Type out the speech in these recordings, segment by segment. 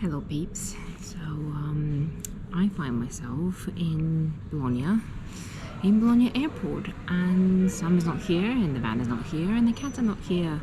Hello peeps. So I find myself in Bologna airport, and Sam is not here, and the van is not here, and the cats are not here.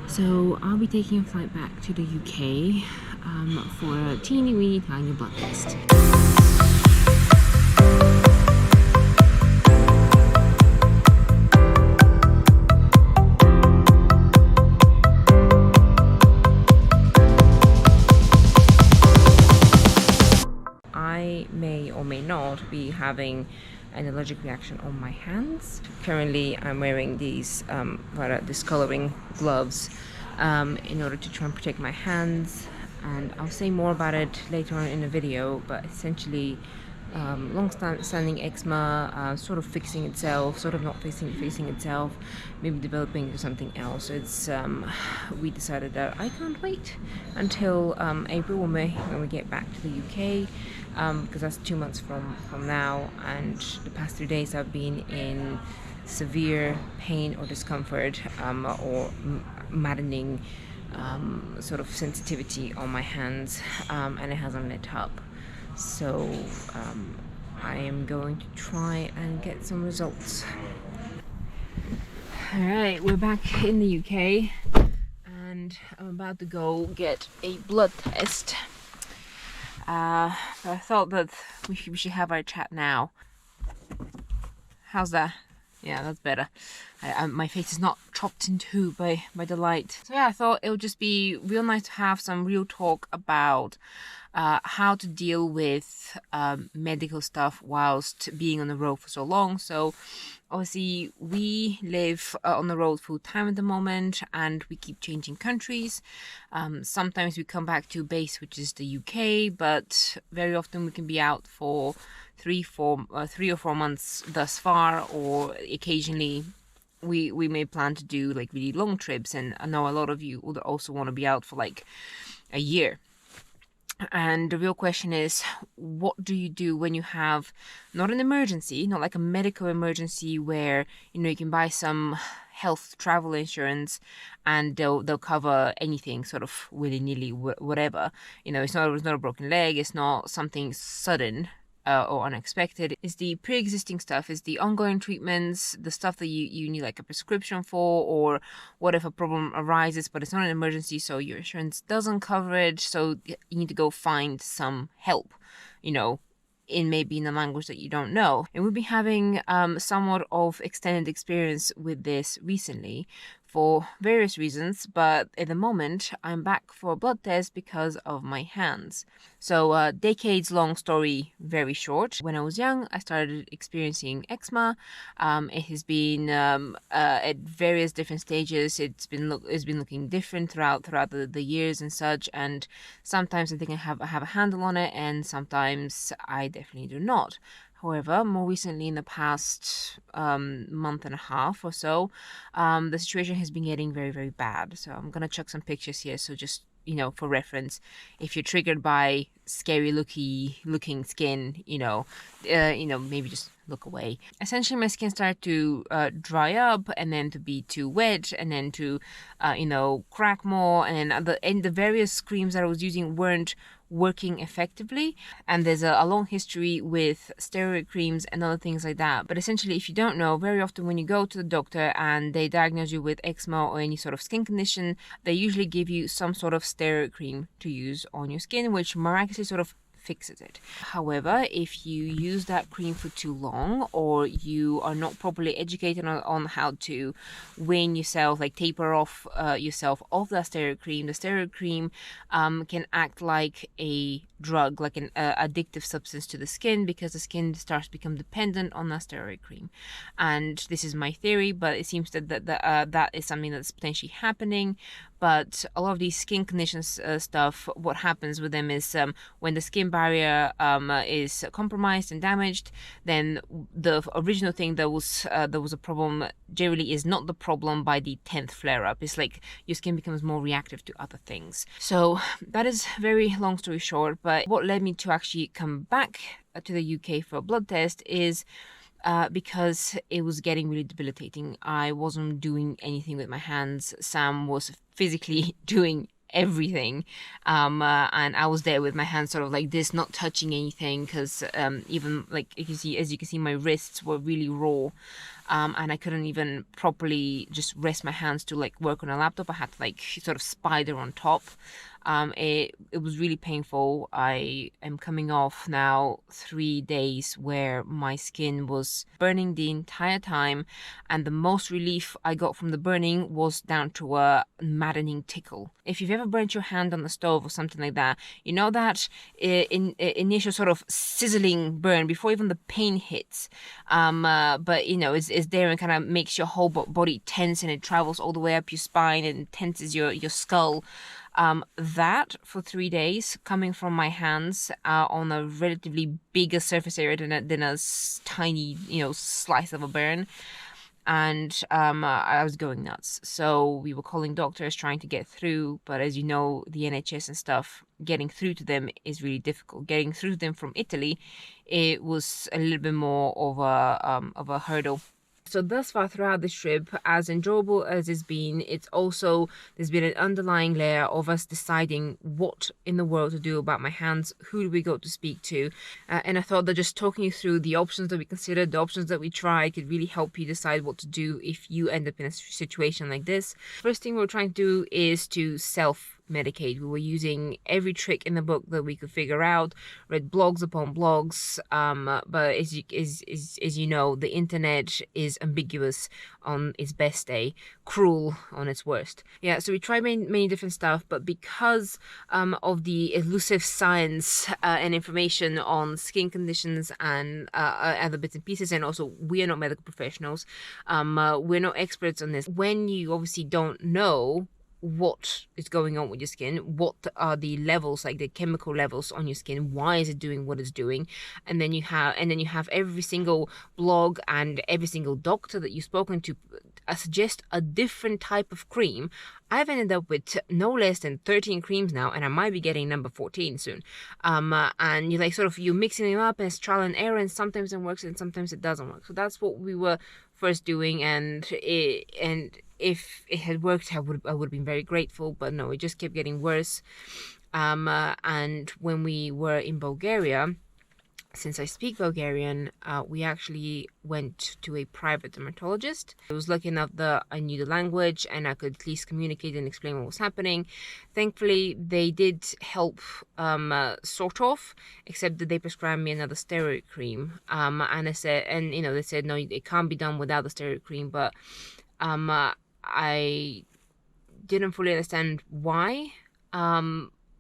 So I'll be taking a flight back to the UK for a teeny weeny tiny blood test. I may or may not be having an allergic reaction on my hands. Currently I'm wearing these rather discoloring gloves in order to try and protect my hands, and I'll say more about it later on in the video, but essentially long-standing eczema, sort of fixing itself, sort of not fixing itself, maybe developing into something else. It's we decided that I can't wait until April or May when we get back to the UK, because that's 2 months from now, and the past 3 days I've been in severe pain or discomfort or maddening sort of sensitivity on my hands, and it hasn't let up. So I am going to try and get some results. Alright, we're back in the UK and I'm about to go get a blood test. But I thought that we should have our chat now. How's that? Yeah, that's better. My face is not chopped in two by the light. So yeah, I thought it would just be real nice to have some real talk about how to deal with medical stuff whilst being on the road for so long. So obviously we live on the road full time at the moment, and we keep changing countries. Sometimes we come back to base, which is the UK, but very often we can be out for 3 or 4 months thus far, or occasionally we may plan to do like really long trips, and I know a lot of you would also want to be out for like a year. And the real question is, what do you do when you have not an emergency, not like a medical emergency where, you know, you can buy some health travel insurance and they'll cover anything sort of willy-nilly, whatever. You know, it's not a broken leg, it's not something sudden or unexpected. It's the pre-existing stuff, it's the ongoing treatments, the stuff that you need like a prescription for, or what if a problem arises but it's not an emergency, so your insurance doesn't cover it, so you need to go find some help, you know, maybe in a language that you don't know. And we've been having somewhat of extended experience with this recently for various reasons, but at the moment I'm back for a blood test because of my hands. So decades long story very short. When I was young, I started experiencing eczema. It has been at various different stages. It's been looking different throughout the years and such, and sometimes I think I have a handle on it, and sometimes I definitely do not. However, more recently, in the past month and a half or so, the situation has been getting very, very bad. So I'm gonna chuck some pictures here. So just, you know, for reference, if you're triggered by scary looking skin, maybe just look away. Essentially, my skin started to dry up, and then to be too wet, and then to crack more, and then the various creams that I was using weren't working effectively, and there's a long history with steroid creams and other things like that. But essentially, if you don't know, very often when you go to the doctor and they diagnose you with eczema or any sort of skin condition, they usually give you some sort of steroid cream to use on your skin, which miraculously sort of fixes it. However, if you use that cream for too long, or you are not properly educated on how to wean yourself, like taper off yourself off that steroid cream, the steroid cream can act like a drug, like an addictive substance to the skin, because the skin starts to become dependent on that steroid cream. And this is my theory, but it seems that is something that's potentially happening. But a lot of these skin conditions stuff, what happens with them is when the skin barrier is compromised and damaged, then the original thing that was a problem generally is not the problem by the 10th flare-up. It's like your skin becomes more reactive to other things. So that is very long story short, but what led me to actually come back to the UK for a blood test is because it was getting really debilitating. I wasn't doing anything with my hands. Sam was physically doing everything. And I was there with my hands sort of like this, not touching anything, because even like as you can see, my wrists were really raw. And I couldn't even properly just rest my hands to like work on a laptop. I had to like sort of spider on top. It was really painful. I am coming off now 3 days where my skin was burning the entire time, and the most relief I got from the burning was down to a maddening tickle. If you've ever burnt your hand on the stove or something like that, you know that initial sort of sizzling burn before even the pain hits. But you know, it's there and kind of makes your whole body tense, and it travels all the way up your spine and tenses your skull. That for 3 days coming from my hands on a relatively bigger surface area than a tiny, slice of a burn. And I was going nuts. So we were calling doctors, trying to get through. But as you know, the NHS and stuff, getting through to them is really difficult. Getting through to them from Italy, it was a little bit more of a hurdle. So thus far throughout this trip, as enjoyable as it's been, there's been an underlying layer of us deciding what in the world to do about my hands, who do we go to speak to, and I thought that just talking you through the options that we considered, the options that we tried, could really help you decide what to do if you end up in a situation like this. First thing we're trying to do is to self-medicate. We were using every trick in the book that we could figure out, read blogs upon blogs, but as you know, the internet is ambiguous on its best day, cruel on its worst. Yeah, so we tried many different stuff, but because of the elusive science and information on skin conditions and other bits and pieces, and also we are not medical professionals, we're not experts on this. When you obviously don't know what is going on with your skin, what are the levels, like the chemical levels on your skin, why is it doing what it's doing, and then you have every single blog and every single doctor that you've spoken to suggest a different type of cream. I've ended up with no less than 13 creams now, and I might be getting number 14 soon. And you're mixing them up, and it's trial and error, and sometimes it works and sometimes it doesn't work. So that's what we were first doing, and if it had worked, I would have been very grateful, but no, it just kept getting worse. And when we were in Bulgaria, since I speak Bulgarian, we actually went to a private dermatologist. I was lucky enough that I knew the language and I could at least communicate and explain what was happening. Thankfully, they did help, sort of, except that they prescribed me another steroid cream. And they said, no, it can't be done without the steroid cream, but I didn't fully understand why.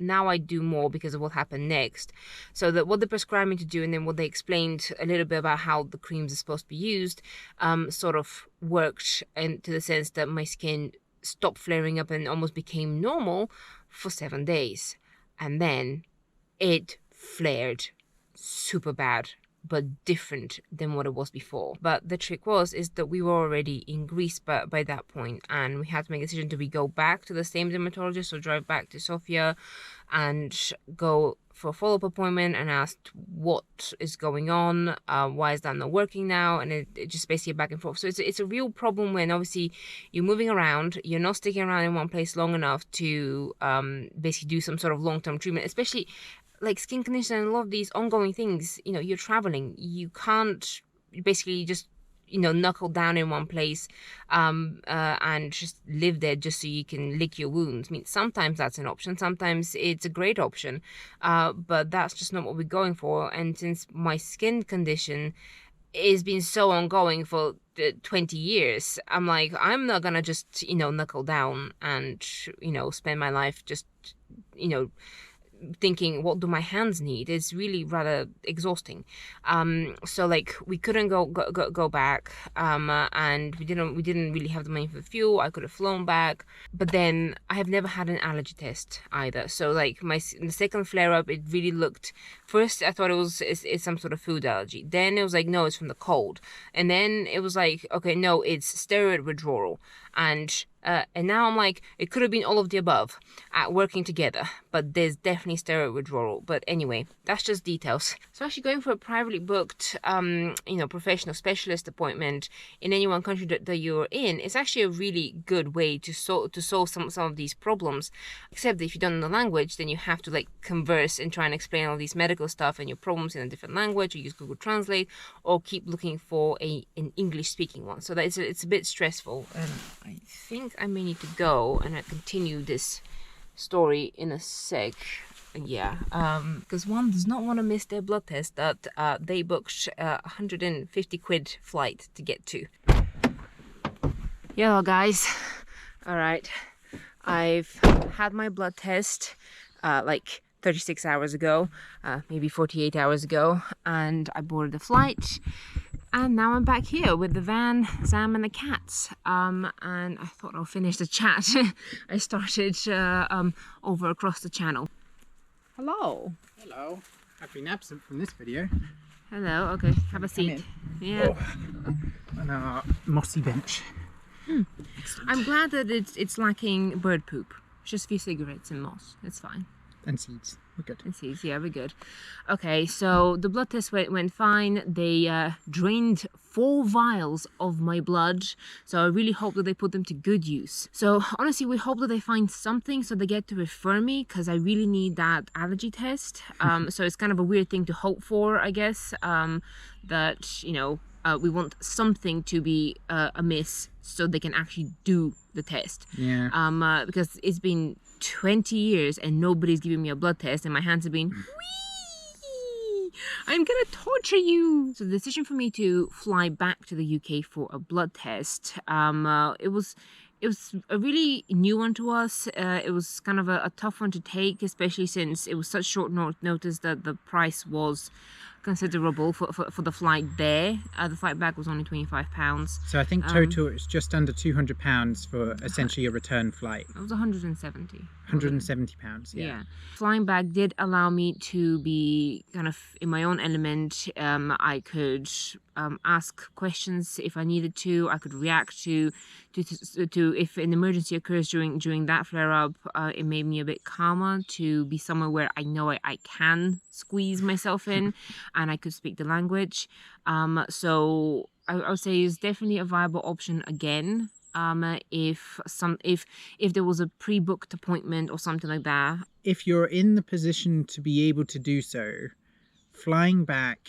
Now I do more because of what happened next. So that what they prescribed me to do, and then what they explained a little bit about how the creams are supposed to be used, sort of worked, and to the sense that my skin stopped flaring up and almost became normal for 7 days. And then it flared super bad, but different than what it was before. But the trick is that we were already in Greece by that point, and we had to make a decision: do we go back to the same dermatologist or drive back to Sofia and go for a follow-up appointment and ask what is going on, why is that not working now, and it just basically back and forth. So it's a real problem when obviously you're moving around, you're not sticking around in one place long enough to basically do some sort of long-term treatment, especially like skin condition and a lot of these ongoing things. You're traveling, you can't basically just knuckle down in one place and just live there just so you can lick your wounds. I mean, sometimes that's an option, sometimes it's a great option, but that's just not what we're going for. And since my skin condition has been so ongoing for 20 years, I'm like, I'm not gonna just knuckle down and spend my life just thinking, what do my hands need? It's really rather exhausting. So like we couldn't go back, and we didn't really have the money for the fuel. I could have flown back, but then I have never had an allergy test either. So like the second flare up, it really looked, first I thought it's some sort of food allergy. Then it was like, no, it's from the cold. And then it was like, okay, no, it's steroid withdrawal. And now I'm like, it could have been all of the above, working together, but there's definitely steroid withdrawal. But anyway, that's just details. So actually going for a privately booked, professional specialist appointment in any one country that you're in is actually a really good way to solve some of these problems. Except that if you don't know the language, then you have to like converse and try and explain all these medical stuff and your problems in a different language, or use Google Translate, or keep looking for an English-speaking one. So that it's a bit stressful. And I think I may need to go and I continue this story in a sec. Yeah, because one does not want to miss their blood test that they booked 150 quid flight to get to. Yeah, guys. All right, I've had my blood test like 36 hours ago, maybe 48 hours ago, and I boarded the flight. And now I'm back here with the van, Sam, and the cats. And I thought I'll finish the chat I started over across the channel. Hello. Hello. I've been absent from this video. Hello. Okay, have a seat. Yeah. Oh. On our mossy bench. I'm glad that it's lacking bird poop. It's just a few cigarettes and moss. It's fine. And seeds. We're good. And seeds, yeah, we're good. Okay, so the blood test went fine. They drained 4 vials of my blood, so I really hope that they put them to good use. So honestly, we hope that they find something so they get to refer me, because I really need that allergy test. So it's kind of a weird thing to hope for, I guess, that, we want something to be amiss so they can actually do the test. Yeah. Because it's been 20 years and nobody's giving me a blood test, and my hands have been, wee, I'm gonna torture you. So the decision for me to fly back to the UK for a blood test, it was a really new one to us. It was kind of a tough one to take, especially since it was such short notice that the price was considerable for the flight there. The flight back was only £25. So I think total it's just under £200 for essentially a return flight. It was £170. £170, yeah. Flying back did allow me to be kind of in my own element. I could ask questions if I needed to. I could react to if an emergency occurs during that flare-up. It made me a bit calmer to be somewhere where I know I can squeeze myself in and I could speak the language. So I would say it's definitely a viable option again. If there was a pre-booked appointment or something like that. If you're in the position to be able to do so, flying back,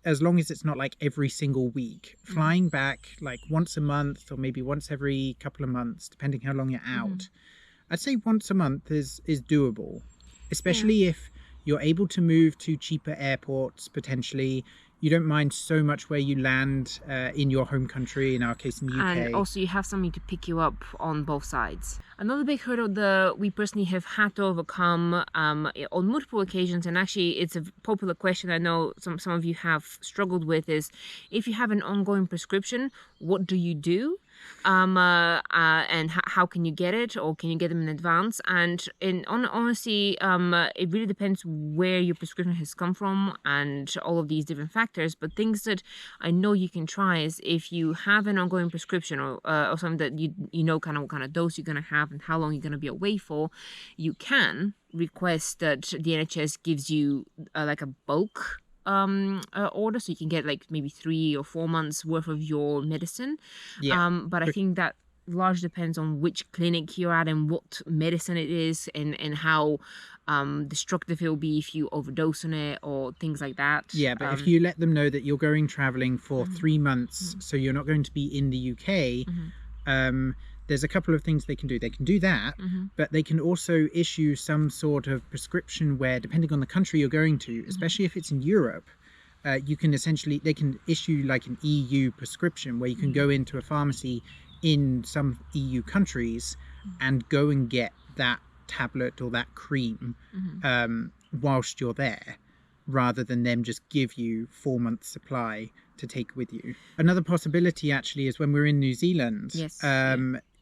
as long as it's not like every single week, flying back like once a month or maybe once every couple of months, depending how long you're out, I'd say once a month is doable, especially if you're able to move to cheaper airports potentially. You don't mind so much where you land in your home country, in our case in the UK. And also you have somebody to pick you up on both sides. Another big hurdle that we personally have had to overcome on multiple occasions, and actually it's a popular question I know some of you have struggled with, is if you have an ongoing prescription, what do you do? And how can you get it, or can you get them in advance? And honestly, it really depends where your prescription has come from and all of these different factors. But things that I know you can try is, if you have an ongoing prescription or something that you know kind of what kind of dose you're going to have and how long you're going to be away for, you can request that the NHS gives you like a bulk order, so you can get like maybe 3 or 4 months worth of your medicine. But I think that largely depends on which clinic you're at and what medicine it is, and how destructive it will be if you overdose on it or things like that. But if you let them know that you're going traveling for 3 months, so you're not going to be in the UK, there's a couple of things they can do. They can do that, but they can also issue some sort of prescription where, depending on the country you're going to, especially if it's in Europe, they can issue like an EU prescription where you can go into a pharmacy in some EU countries and go and get that tablet or that cream whilst you're there, rather than them just give you 4 months supply to take with you. Another possibility actually is when we're in New Zealand,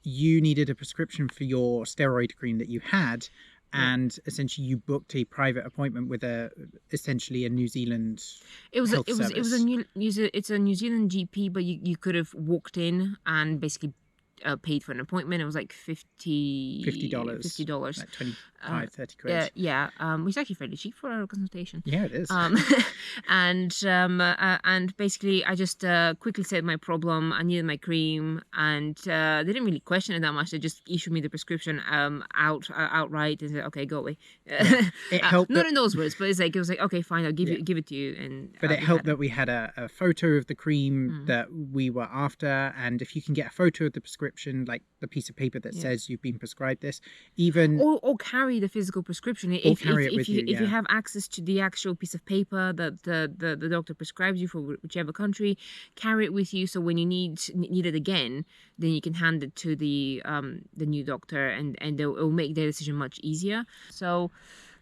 you needed a prescription for your steroid cream that you had, and essentially you booked a private appointment with essentially a New Zealand health service. It's a New Zealand GP, but you could have walked in and basically paid for an appointment. It was like $50. Like 25, 30 quid. Yeah, which is actually fairly cheap for a consultation. Yeah, it is. And basically I just quickly said my problem. I needed my cream, and they didn't really question it that much. They just issued me the prescription outright and said, okay, go away. Yeah. It helped not in those words, but it was like, okay, fine, I'll give it to you. But it helped that we had a photo of the cream that we were after, and if you can get a photo of the prescription, like the piece of paper that says you've been prescribed this, even or carry the physical prescription if you have access to the actual piece of paper that the doctor prescribes you for whichever country, carry it with you, so when you need it again, then you can hand it to the new doctor, and it'll make their decision much easier. So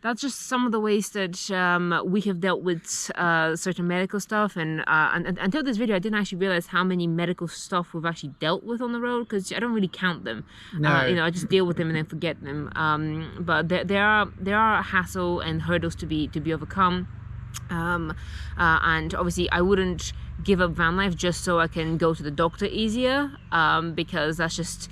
that's just some of the ways that we have dealt with certain medical stuff. And until this video, I didn't actually realize how many medical stuff we've actually dealt with on the road, because I don't really count them. No. I just deal with them and then forget them. But there are a hassle and hurdles to be overcome. And obviously I wouldn't give up van life just so I can go to the doctor easier, because that's just,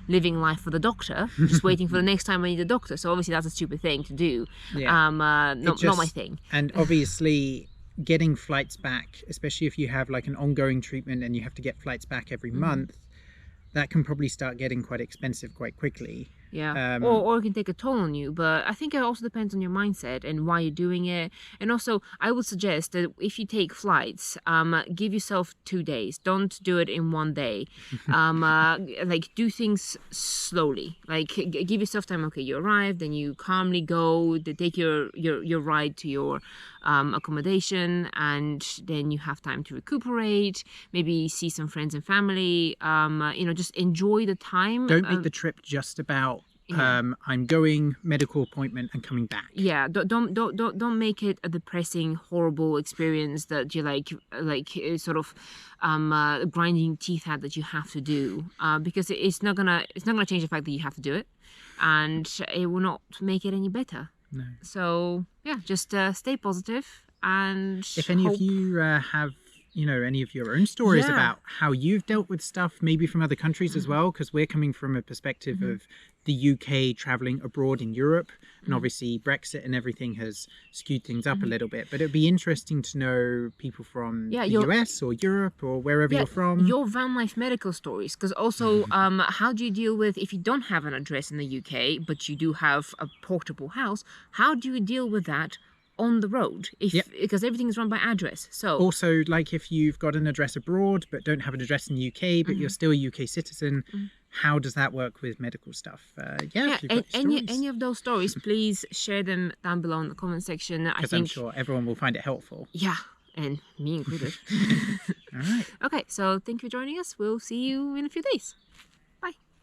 living life for the doctor, just waiting for the next time I need a doctor. So obviously that's a stupid thing to do. Yeah. Not my thing. And obviously getting flights back, especially if you have like an ongoing treatment and you have to get flights back every month, that can probably start getting quite expensive quite quickly. Yeah, or it can take a toll on you. But I think it also depends on your mindset and why you're doing it. And also, I would suggest that if you take flights, give yourself 2 days. Don't do it in 1 day. Like, do things slowly. Like, give yourself time. Okay, you arrive, then you calmly go. Take your ride to your accommodation, and then you have time to recuperate. Maybe see some friends and family. Just enjoy the time. Don't make the trip just about I'm going, medical appointment, and coming back. Yeah, don't make it a depressing, horrible experience that you're like sort of grinding teeth at that you have to do, because it's not gonna change the fact that you have to do it, and it will not make it any better. No. So yeah, just stay positive, and if any of you have any of your own stories about how you've dealt with stuff, maybe from other countries as well, because we're coming from a perspective of the UK traveling abroad in Europe, and obviously Brexit and everything has skewed things up a little bit, but it'd be interesting to know people from the US or Europe or wherever you're from. Your van life medical stories, because also how do you deal with, if you don't have an address in the UK but you do have a portable house, how do you deal with that on the road, because everything is run by address? So also, like, if you've got an address abroad but don't have an address in the UK but you're still a UK citizen, how does that work with medical stuff? Any of those stories, please share them down below in the comment section. Because I'm sure everyone will find it helpful. Yeah, and me included. All right. Okay, so thank you for joining us. We'll see you in a few days.